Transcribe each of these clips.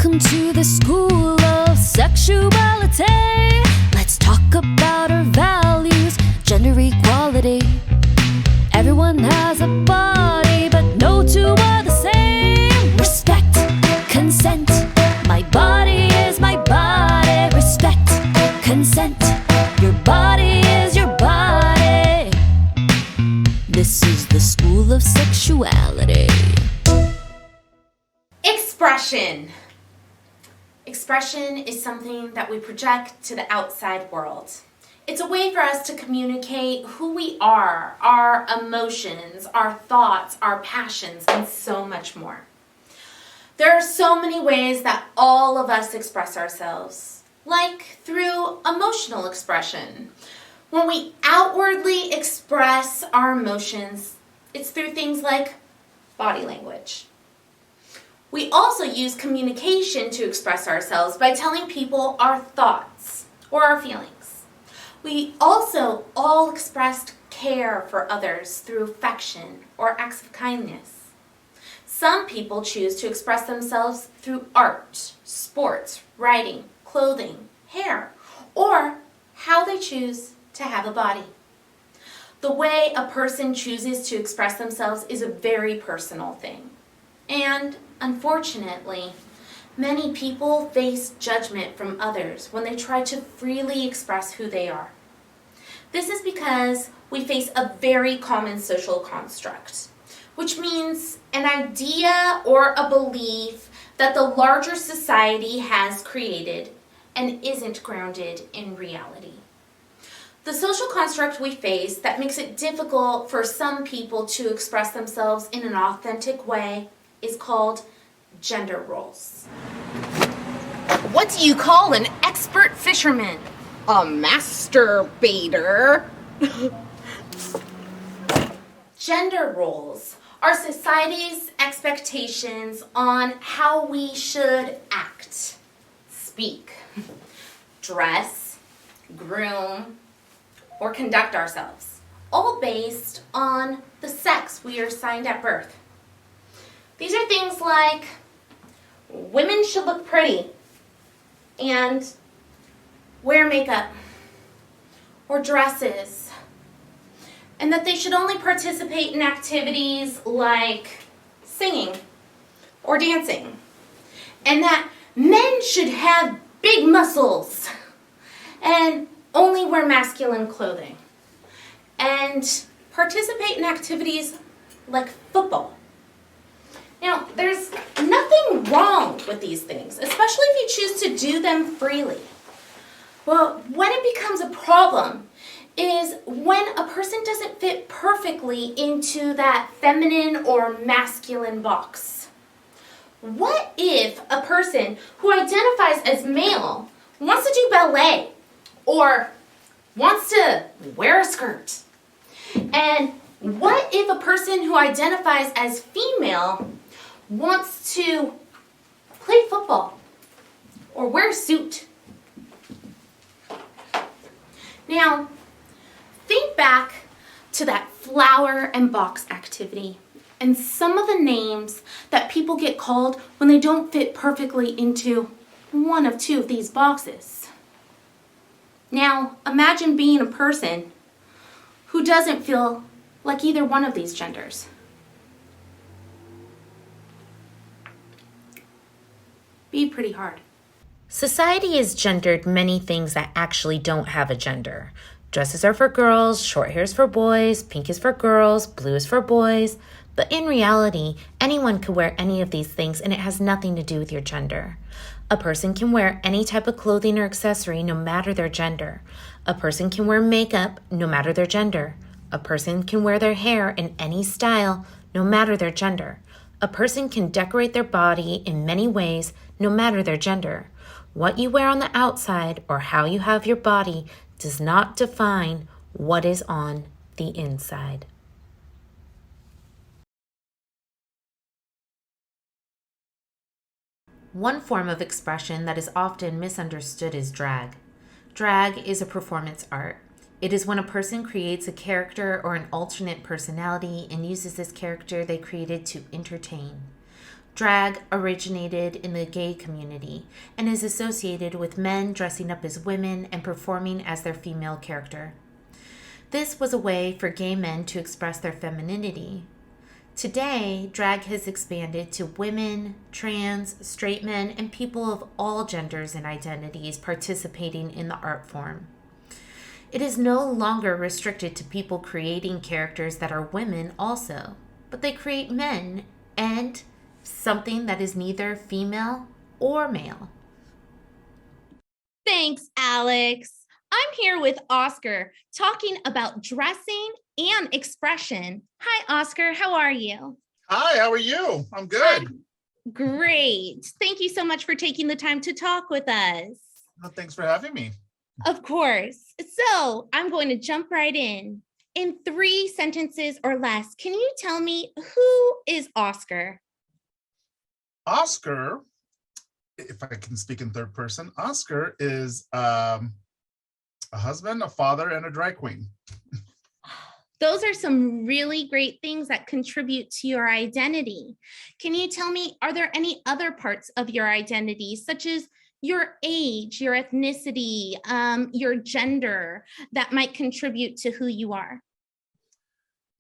Welcome to the school of sexuality. Let's talk about our values, gender equality. Everyone has a body, but no two are the same. Respect, consent, my body is my body. Respect, consent, your body is your body. This is the school of sexuality. Expression. Expression is something that we project to the outside world. It's a way for us to communicate who we are, our emotions, our thoughts, our passions, and so much more. There are so many ways that all of us express ourselves, like through emotional expression. When we outwardly express our emotions, it's through things like body language. We also use communication to express ourselves by telling people our thoughts or our feelings. We also all expressed care for others through affection or acts of kindness. Some people choose to express themselves through art, sports, writing, clothing, hair, or how they choose to have a body. The way a person chooses to express themselves is a very personal thing. And unfortunately, many people face judgment from others when they try to freely express who they are. This is because we face a very common social construct, which means an idea or a belief that the larger society has created and isn't grounded in reality. The social construct we face that makes it difficult for some people to express themselves in an authentic way is called gender roles. What do you call an expert fisherman? A masturbator. Gender roles are society's expectations on how we should act, speak, dress, groom, or conduct ourselves, all based on the sex we are assigned at birth. These are things like women should look pretty and wear makeup or dresses, and that they should only participate in activities like singing or dancing, and that men should have big muscles and only wear masculine clothing and participate in activities like football. Now, there's nothing wrong with these things, especially if you choose to do them freely. But when it becomes a problem is when a person doesn't fit perfectly into that feminine or masculine box. What if a person who identifies as male wants to do ballet or wants to wear a skirt? And what if a person who identifies as female wants to play football or wear a suit? Now, think back to that flower and box activity and some of the names that people get called when they don't fit perfectly into one of two of these boxes. Now, imagine being a person who doesn't feel like either one of these genders. Be pretty hard. Society has gendered many things that actually don't have a gender. Dresses are for girls, short hair is for boys, pink is for girls, blue is for boys. But in reality, anyone could wear any of these things and it has nothing to do with your gender. A person can wear any type of clothing or accessory no matter their gender. A person can wear makeup no matter their gender. A person can wear their hair in any style no matter their gender. A person can decorate their body in many ways no matter their gender. What you wear on the outside or how you have your body does not define what is on the inside. One form of expression that is often misunderstood is drag. Drag is a performance art. It is when a person creates a character or an alternate personality and uses this character they created to entertain. Drag originated in the gay community and is associated with men dressing up as women and performing as their female character. This was a way for gay men to express their femininity. Today, drag has expanded to women, trans, straight men, and people of all genders and identities participating in the art form. It is no longer restricted to people creating characters that are women also, but they create men and something that is neither female or male. Thanks, Alex. I'm here with Oscar talking about dressing and expression. Hi, Oscar. How are you? Hi, how are you? I'm good. Great. Thank you so much for taking the time to talk with us. Well, thanks for having me. Of course. So I'm going to jump right in. In 3 sentences or less, can you tell me who is Oscar? Oscar, if I can speak in third person, Oscar is a husband, a father, and a drag queen. Those are some really great things that contribute to your identity. Can you tell me, are there any other parts of your identity, such as your age, your ethnicity, your gender, that might contribute to who you are?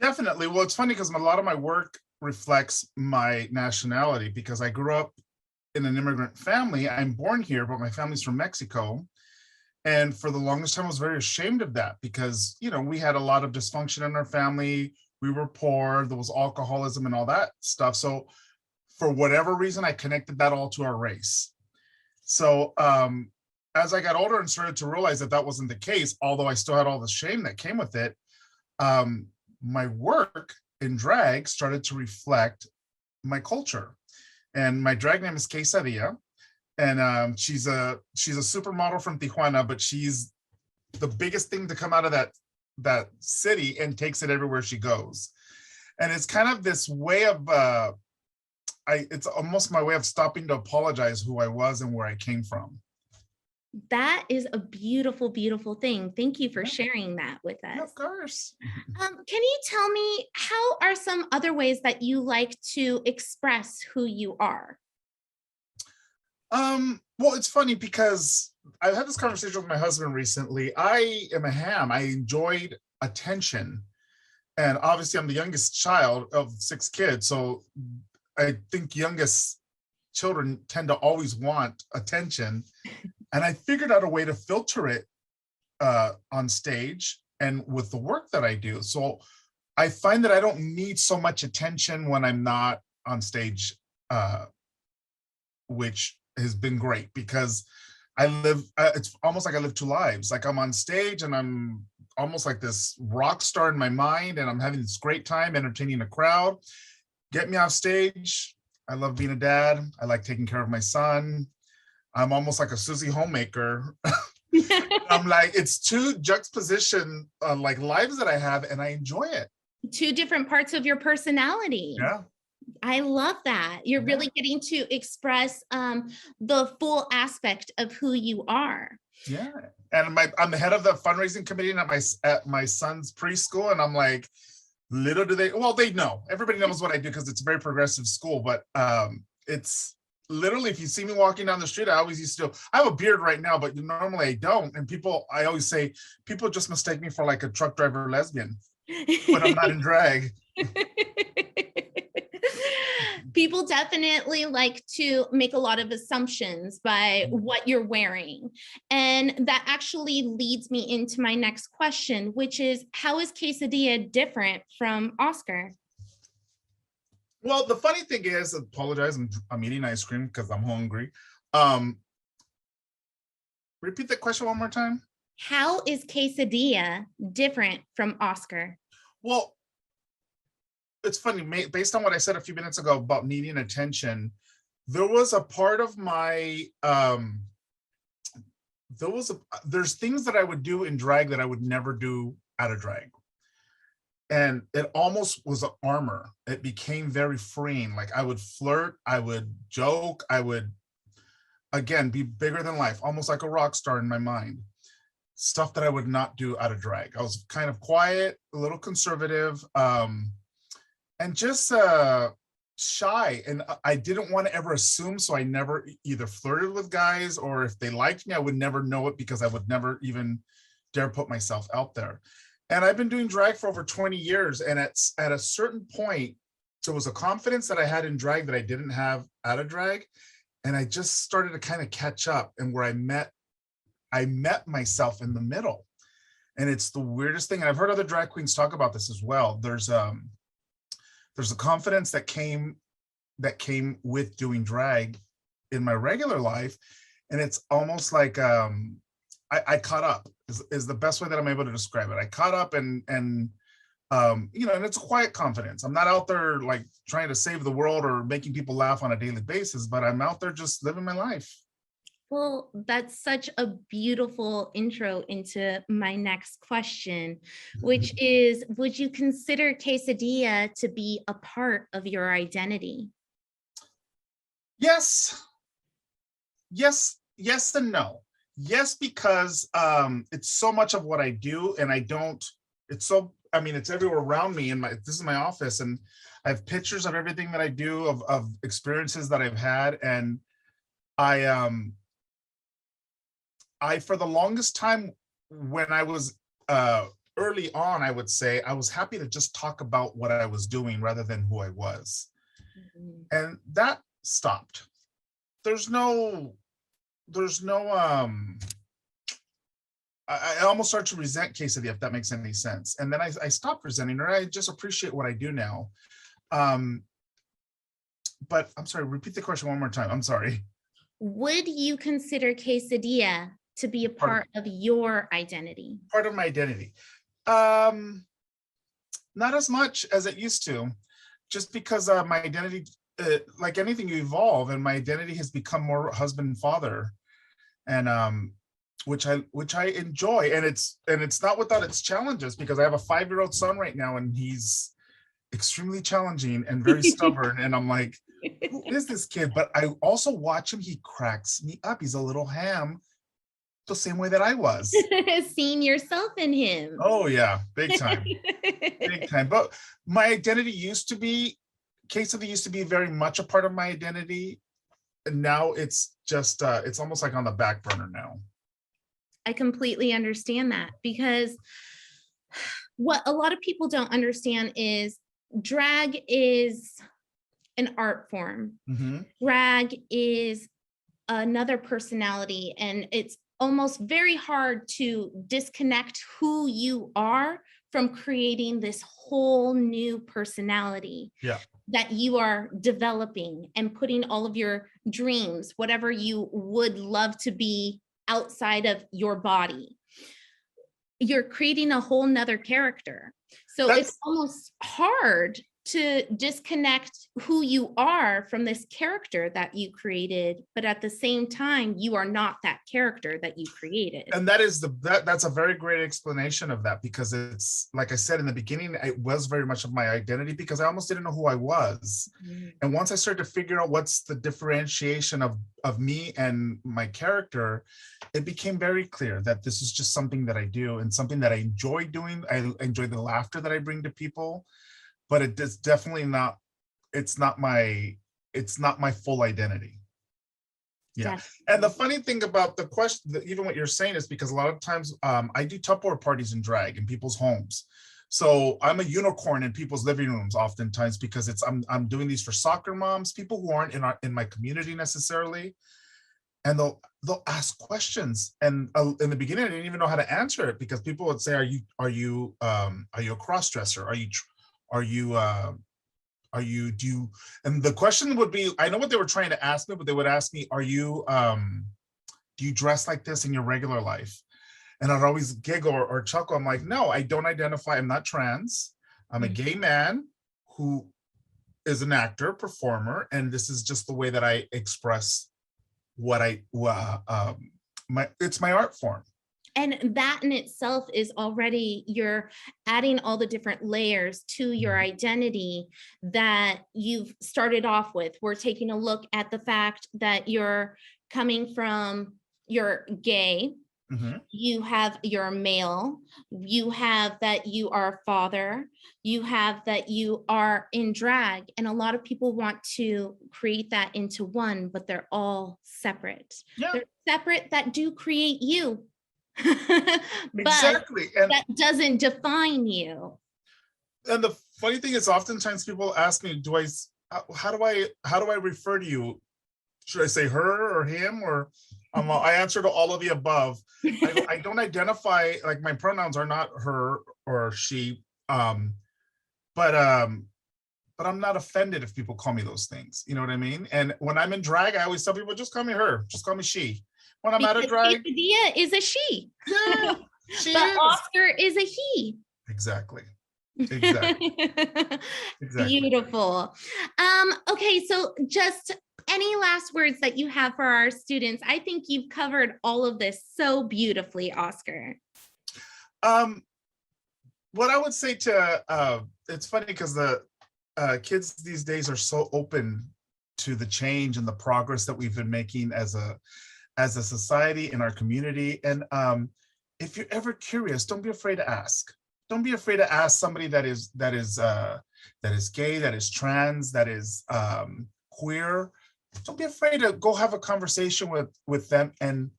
Definitely. Well, it's funny because a lot of my work reflects my nationality because I grew up in an immigrant family. I'm born here, but my family's from Mexico. And for the longest time, I was very ashamed of that because, you know, we had a lot of dysfunction in our family. We were poor. There was alcoholism and all that stuff. So for whatever reason, I connected that all to our race. So as I got older and started to realize that that wasn't the case, although I still had all the shame that came with it, my work in drag started to reflect my culture. And my drag name is Quesadilla. And she's a supermodel from Tijuana, but she's the biggest thing to come out of that city and takes it everywhere she goes. And it's kind of this way of it's almost my way of stopping to apologize who I was and where I came from. That is a beautiful, beautiful thing. Thank you for sharing that with us. Yeah, of course. Can you tell me, how are some other ways that you like to express who you are? Well, it's funny because I've had this conversation with my husband recently. I am a ham. I enjoyed attention. And obviously I'm the youngest child of 6 kids. So I think youngest children tend to always want attention. And I figured out a way to filter it on stage and with the work that I do. So I find that I don't need so much attention when I'm not on stage, which has been great because I live, it's almost like I live 2 lives. Like I'm on stage and I'm almost like this rock star in my mind and I'm having this great time entertaining a crowd. Get me off stage. I love being a dad. I like taking care of my son. I'm almost like a Susie homemaker. I'm like, it's 2 juxtaposition like lives that I have and I enjoy it. 2 different parts of your personality. Yeah. I love that. You're really getting to express the full aspect of who you are. Yeah. And I'm the head of the fundraising committee at my son's preschool. And I'm like, little do they, well, they know. Everybody knows what I do because it's a very progressive school. But it's literally, if you see me walking down the street, I always used to, I have a beard right now, but normally I don't. And I always say, people just mistake me for like a truck driver lesbian when I'm not in drag. People definitely like to make a lot of assumptions by what you're wearing. And that actually leads me into my next question, which is, how is Quesadilla different from Oscar? Well, the funny thing is, I apologize, I'm eating ice cream because I'm hungry. Repeat that question one more time. How is Quesadilla different from Oscar? Well, it's funny, based on what I said a few minutes ago about needing attention, there was a part of my, there's things that I would do in drag that I would never do out of drag. And it almost was an armor. It became very freeing. Like I would flirt, I would joke, I would, again, be bigger than life, almost like a rock star in my mind. Stuff that I would not do out of drag. I was kind of quiet, a little conservative, and just shy, and I didn't want to ever assume, so I never either flirted with guys, or if they liked me, I would never know it because I would never even dare put myself out there. And I've been doing drag for over 20 years, and at a certain point, there was a confidence that I had in drag that I didn't have out of drag, and I just started to kind of catch up, and where I met myself in the middle. And it's the weirdest thing. And I've heard other drag queens talk about this as well. There's a confidence that came with doing drag in my regular life. And it's almost like I caught up is the best way that I'm able to describe it. I caught up and you know, and it's a quiet confidence. I'm not out there like trying to save the world or making people laugh on a daily basis, but I'm out there just living my life. Well, that's such a beautiful intro into my next question, which is, would you consider quesadilla to be a part of your identity? Yes. Yes and no. Yes, because it's so much of what I do, and it's everywhere around me. This is my office, and I have pictures of everything that I do, of experiences that I've had. And I for the longest time, when I was early on, I would say I was happy to just talk about what I was doing rather than who I was. Mm-hmm. And that stopped. There's no I almost started to resent quesadilla, if that makes any sense. And then I stopped resenting her. I just appreciate what I do now. But I'm sorry, repeat the question one more time. I'm sorry. Would you consider quesadilla to be a part of your identity? Part of my identity. Not as much as it used to, just because my identity, like anything, you evolve, and my identity has become more husband and father, and which I enjoy, and it's not without its challenges, because I have a 5-year-old son right now, and he's extremely challenging and very stubborn, and I'm like, who is this kid? But I also watch him. He cracks me up. He's a little ham, the same way that I was. Seeing yourself in him. Oh yeah, big time. Big time. But my identity quesadilla used to be very much a part of my identity, and now it's just it's almost like on the back burner now. I completely understand that, because what a lot of people don't understand is drag is an art form. Mm-hmm. Drag is another personality, and it's almost very hard to disconnect who you are from creating this whole new personality that you are developing and putting all of your dreams, whatever you would love to be outside of your body. You're creating a whole nother character. So it's almost hard to disconnect who you are from this character that you created, but at the same time, you are not that character that you created. And that's a very great explanation of that, because it's like I said in the beginning, it was very much of my identity, because I almost didn't know who I was. Mm-hmm. And once I started to figure out what's the differentiation of me and my character, it became very clear that this is just something that I do and something that I enjoy doing. I enjoy the laughter that I bring to people. But it is definitely not, it's not my full identity. Yeah. Definitely. And the funny thing about the question, even what you're saying, is because a lot of times I do Tupperware parties in drag in people's homes. So I'm a unicorn in people's living rooms oftentimes, because I'm doing these for soccer moms, people who aren't in my community necessarily. And they'll ask questions. And in the beginning, I didn't even know how to answer it, because people would say, are you a cross-dresser? Do you, and the question would be, I know what they were trying to ask me, but they would ask me, do you dress like this in your regular life? And I'd always giggle or chuckle. I'm like, no, I don't identify. I'm not trans. I'm a gay man who is an actor, performer, and this is just the way that I express what it's my art form. And that in itself is already, you're adding all the different layers to your identity that you've started off with. We're taking a look at the fact that you're gay, Mhm. You have your male, you have that you are a father, you have that you are in drag. And a lot of people want to create that into one, but they're all separate. Yeah, They're separate that do create you, but exactly. And that doesn't define you. the funny thing is, oftentimes people ask me, how do I refer to you? Should I say her or him, or I answer to all of the above. I don't identify, like, my pronouns are not her or she, but I'm not offended if people call me those things. You know what I mean? And when I'm in drag, I always tell people, just call me her, just call me she. When I'm out of Because drag, Quesadilla is a she, yeah, she but is. Oscar is a he. Exactly. Exactly. Exactly. Beautiful. Okay, so just any last words that you have for our students? I think you've covered all of this so beautifully, Oscar. What I would say to it's funny because the kids these days are so open to the change and the progress that we've been making as a society in our community. And if you're ever curious, don't be afraid to ask. Don't be afraid to ask somebody that is gay, that is trans, that is queer. Don't be afraid to go have a conversation with them and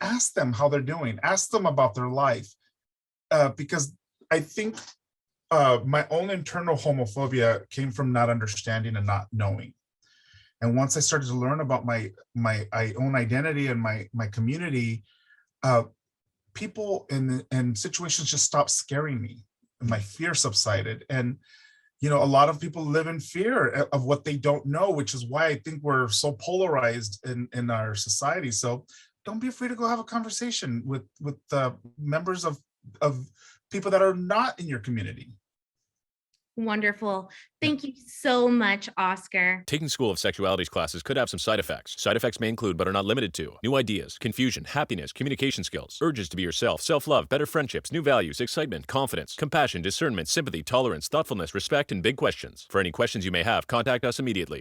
ask them how they're doing. Ask them about their life, because I think my own internal homophobia came from not understanding and not knowing. And once I started to learn about my own identity and my community, people and situations just stopped scaring me. And my fear subsided. And a lot of people live in fear of what they don't know, which is why I think we're so polarized in our society. So don't be afraid to go have a conversation with members of people that are not in your community. Wonderful. Thank you so much, Oscar. Taking School of Sexualities classes could have some side effects. Side effects may include, but are not limited to, new ideas, confusion, happiness, communication skills, urges to be yourself, self-love, better friendships, new values, excitement, confidence, compassion, discernment, sympathy, tolerance, thoughtfulness, respect, and big questions. For any questions you may have, contact us immediately.